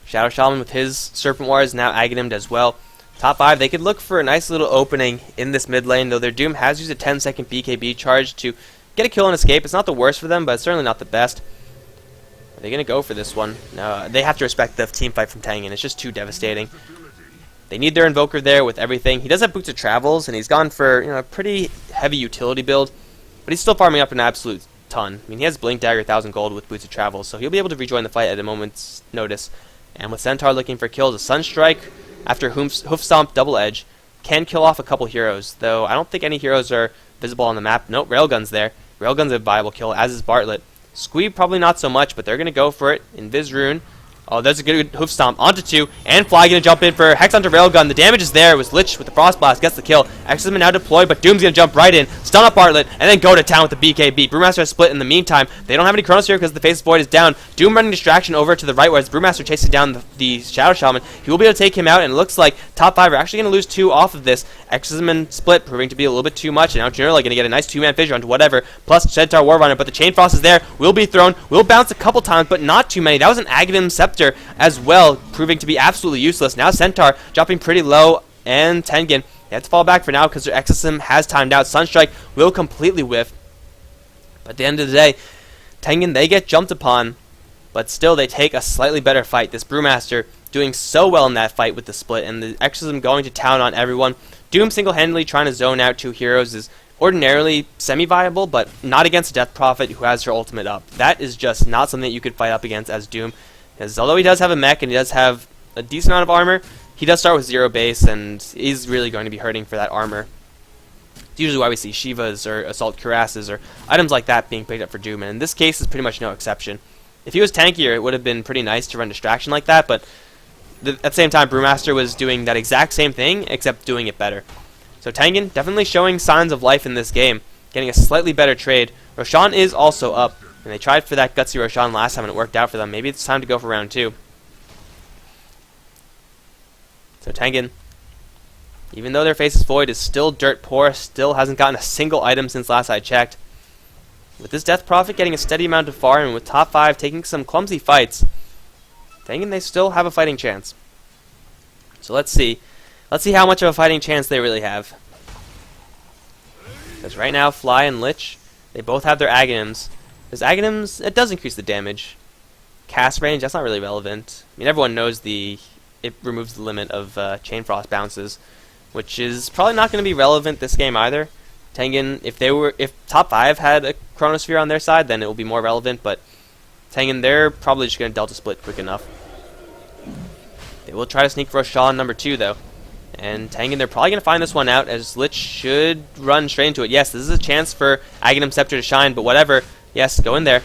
Shadow Shaman with his Serpent Ward is now Aghanim'd as well. Top 5, they could look for a nice little opening in this mid lane, though their Doom has used a 10-second BKB charge to get a kill and escape. It's not the worst for them, but it's certainly not the best. Are they going to go for this one? No, they have to respect the team fight from Tengen. It's just too devastating. They need their Invoker there with everything. He does have Boots of Travels, and he's gone for a pretty heavy utility build, but he's still farming up an absolute ton. I mean, he has Blink Dagger, 1,000 gold with Boots of Travels, so he'll be able to rejoin the fight at a moment's notice. And with Centaur looking for kills, a Sunstrike after Hoof Stomp Double Edge can kill off a couple heroes, though I don't think any heroes are visible on the map. Nope, Railgun's there. Railgun's a viable kill, as is Bartlett. Squee probably not so much, but they're going to go for it in Vizrune. Oh, there's a good Hoof Stomp onto 2, and Fly going to jump in for Hex onto Railgun. The damage is there. It was Lich with the Frost Blast, gets the kill. Exorcism now deployed, but Doom's going to jump right in, stun up Bartlett, and then go to town with the BKB. Brewmaster has split in the meantime. They don't have any Chronosphere because the Faceless Void is down. Doom running distraction over to the right, whereas Brewmaster chases down the Shadow Shaman. He will be able to take him out, and it looks like top 5 are actually going to lose 2 off of this. Exorcism and Split proving to be a little bit too much, and now generally going to get a nice 2-man fissure onto whatever, plus Centaur War Runner, but the Chain Frost is there, will be thrown, will bounce a couple times, but not too many. That was an Aghanim Scepter as well, proving to be absolutely useless. Now Centaur dropping pretty low, and Tengen They have to fall back for now because their Exorcism has timed out. Sunstrike will completely whiff. But at the end of the day, Tengen, they get jumped upon, but still they take a slightly better fight. This Brewmaster doing so well in that fight with the split, and the Exorcism going to town on everyone. Doom single-handedly trying to zone out 2 heroes is ordinarily semi-viable, but not against Death Prophet, who has her ultimate up. That is just not something that you could fight up against as Doom. Because although he does have a mech and he does have a decent amount of armor, he does start with 0 base, and he's really going to be hurting for that armor. It's usually why we see Shivas or Assault Cuirasses or items like that being picked up for Doom, and in this case is pretty much no exception. If he was tankier, it would have been pretty nice to run Distraction like that, but at the same time, Brewmaster was doing that exact same thing, except doing it better. So Tengen definitely showing signs of life in this game, getting a slightly better trade. Roshan is also up, and they tried for that gutsy Roshan last time and it worked out for them. Maybe it's time to go for round 2. So Tengen, even though their Faceless Void is still dirt poor, still hasn't gotten a single item since last I checked. With this Death Prophet getting a steady amount of far, and with top 5 taking some clumsy fights, Tengen, they still have a fighting chance. So let's see. Let's see how much of a fighting chance they really have. Because right now, Fly and Lich, they both have their Aghanims. Because Aghanims, it does increase the damage. Cast range, that's not really relevant. I mean, everyone knows it removes the limit of Chain Frost bounces, which is probably not going to be relevant this game either. Tengen, if top 5 had a Chronosphere on their side, then it will be more relevant, but Tengen, they're probably just going to Delta Split quick enough. They will try to sneak for Roshan number 2, though. And Tengen, they're probably going to find this one out, as Lich should run straight into it. Yes, this is a chance for Aghanim Scepter to shine, but whatever. Yes, go in there.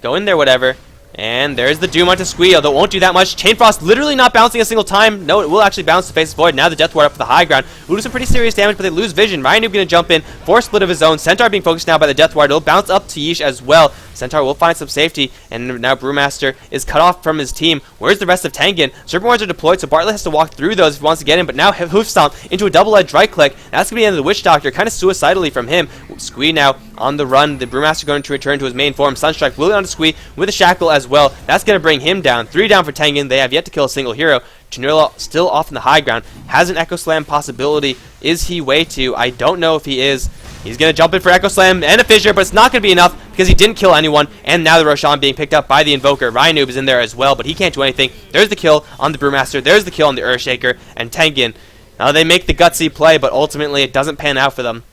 Go in there, whatever. And there's the Doom onto Squee, although it won't do that much. Chain Frost literally not bouncing a single time. No, it will actually bounce the Faceless Void. Now the Death Ward up for the high ground. Will do some pretty serious damage, but they lose vision. Ryanoob going to jump in. Force split of his own. Centaur being focused now by the Death Ward. It'll bounce up to Yeesh as well. Centaur will find some safety, and now Brewmaster is cut off from his team. Where's the rest of Tengen? Serpent Wards are deployed, so Bartlett has to walk through those if he wants to get in, but now Hoof Stomp into a double-edged right click. That's going to be the end of the Witch Doctor, kind of suicidally from him. Squee now on the run. The Brewmaster going to return to his main form. Sunstrike will onto Squee with a Shackle as well. That's going to bring him down. 3 down for Tengen. They have yet to kill a single hero. Janurla still off in the high ground. Has an Echo Slam possibility. Is he way to? I don't know if he is. He's going to jump in for Echo Slam and a Fissure, but it's not going to be enough because he didn't kill anyone. And now the Roshan being picked up by the Invoker. Ryanoob is in there as well, but he can't do anything. There's the kill on the Brewmaster. There's the kill on the Earthshaker. And Tengen, now they make the gutsy play, but ultimately it doesn't pan out for them.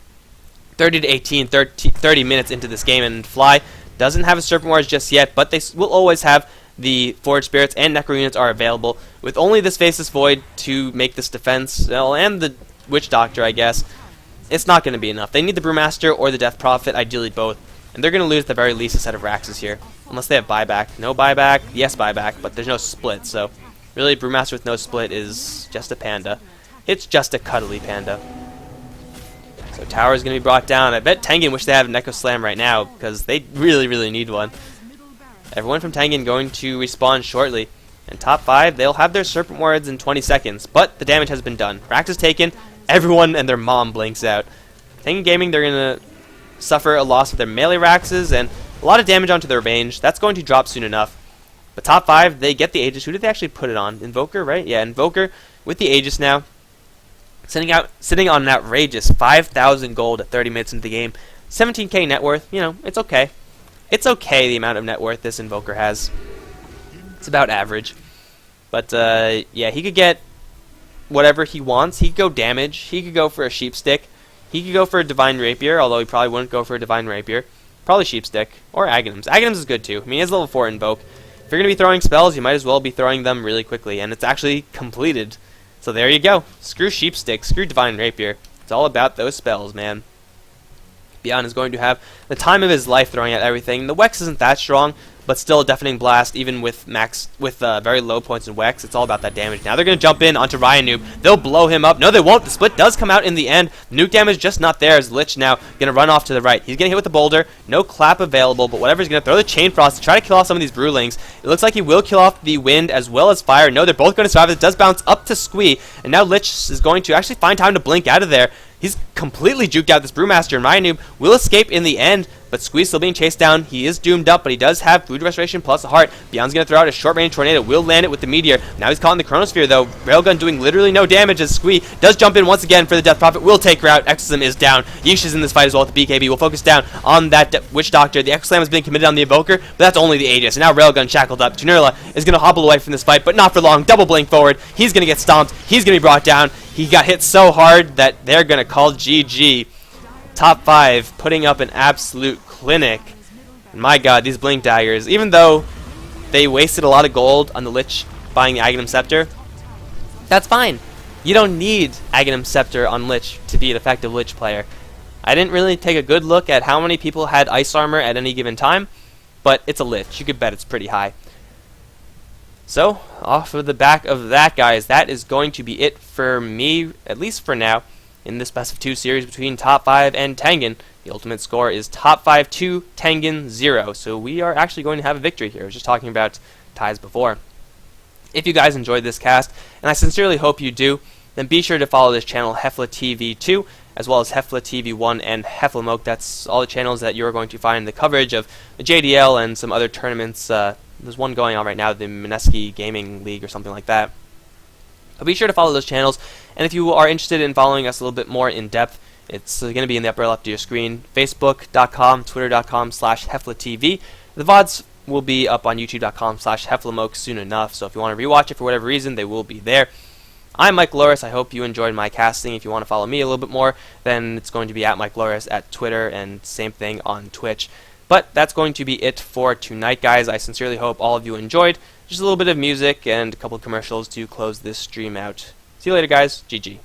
30 to 18, 30 minutes into this game, and Fly doesn't have a Serpent Wars just yet, but they will always have the Forge Spirits and Necro units are available. With only this Faceless Void to make this defense, well, and the Witch Doctor, I guess, it's not going to be enough. They need the Brewmaster or the Death Prophet, ideally both. And they're going to lose at the very least a set of Raxes here. Unless they have buyback. No buyback. Yes, buyback. But there's no split. So, really, Brewmaster with no split is just a panda. It's just a cuddly panda. So, Tower is going to be brought down. I bet Tengen wish they had an Echo Slam right now, because they really, really need one. Everyone from Tengen going to respawn shortly. And top 5, they'll have their Serpent Wards in 20 seconds. But the damage has been done. Rax is taken. Everyone and their mom blinks out. Tengen Gaming, they're going to suffer a loss of their melee Raxes and a lot of damage onto their range. That's going to drop soon enough. But top 5, they get the Aegis. Who did they actually put it on? Invoker, right? Yeah, Invoker with the Aegis now. Sitting on an outrageous 5,000 gold at 30 minutes into the game. 17k net worth. You know, it's okay. It's okay the amount of net worth this Invoker has. It's about average. But, yeah, he could get whatever he wants. He could go damage. He could go for a Sheep Stick. He could go for a Divine Rapier, although he probably wouldn't go for a Divine Rapier. Probably Sheep Stick. Or Aghanims. Aghanims is good too. I mean, he has level 4 Invoke. If you're going to be throwing spells, you might as well be throwing them really quickly. And it's actually completed. So there you go. Screw Sheep Stick. Screw Divine Rapier. It's all about those spells, man. Beyond is going to have the time of his life throwing at everything. The Wex isn't that strong, but still a Deafening Blast, even with very low points in Wex. It's all about that damage. Now they're going to jump in onto Ryanoob. They'll blow him up. No, they won't. The split does come out in the end. Nuke damage just not there, as Lich now going to run off to the right. He's getting hit with the boulder. No clap available, but whatever, he's going to throw the Chain Frost to try to kill off some of these Brewlings. It looks like he will kill off the Wind as well as Fire. No, they're both going to survive. It does bounce up to Squee, and now Lich is going to actually find time to blink out of there. He's completely juked out this Brewmaster, and Ryanoob will escape in the end. but Squeeze still being chased down. He is doomed up, but he does have food restoration plus a heart. Beyond's going to throw out a short-range tornado. Will land it with the meteor. Now he's caught in the Chronosphere, though. Railgun doing literally no damage as Squee does jump in once again for the Death Prophet. Will take her out. Exorcism is down. Yeesh is in this fight as well with the BKB. Will focus down on that Witch Doctor. The Exo Slam has been committed on the Evoker, but that's only the Aegis. And now Railgun shackled up. Janurla is going to hobble away from this fight, but not for long. Double blink forward. He's going to get stomped. He's going to be brought down. He got hit so hard that they're going to call GG. Top 5 putting up an absolute clinic. And my god, these blink daggers, even though they wasted a lot of gold on the Lich buying the Aghanim Scepter, that's fine. You don't need Aghanim Scepter on Lich to be an effective Lich player. I didn't really take a good look at how many people had Ice Armor at any given time, but it's a Lich. You could bet it's pretty high. So, off of the back of that, guys, that is going to be it for me, at least for now, in this best of 2 series between Top 5 and Tengen. The ultimate score is Top 5 2, Tengen 0. So we are actually going to have a victory here. I was just talking about ties before. If you guys enjoyed this cast, and I sincerely hope you do, then be sure to follow this channel, HeflaTV 2, as well as HeflaTV 1 and HeflaMoke. That's all the channels that you're going to find the coverage of the JDL and some other tournaments. There's one going on right now, the Mineski Gaming League or something like that. But be sure to follow those channels, and if you are interested in following us a little bit more in depth, it's going to be in the upper left of your screen, facebook.com, twitter.com/HeflaTV. The VODs will be up on youtube.com/HeflaMoke soon enough, so if you want to rewatch it for whatever reason, they will be there. I'm Mike Loris. I hope you enjoyed my casting. If you want to follow me a little bit more, then it's going to be at Mike Loris at Twitter, and same thing on Twitch. But that's going to be it for tonight, guys. I sincerely hope all of you enjoyed. Just a little bit of music and a couple of commercials to close this stream out. See you later, guys. GG.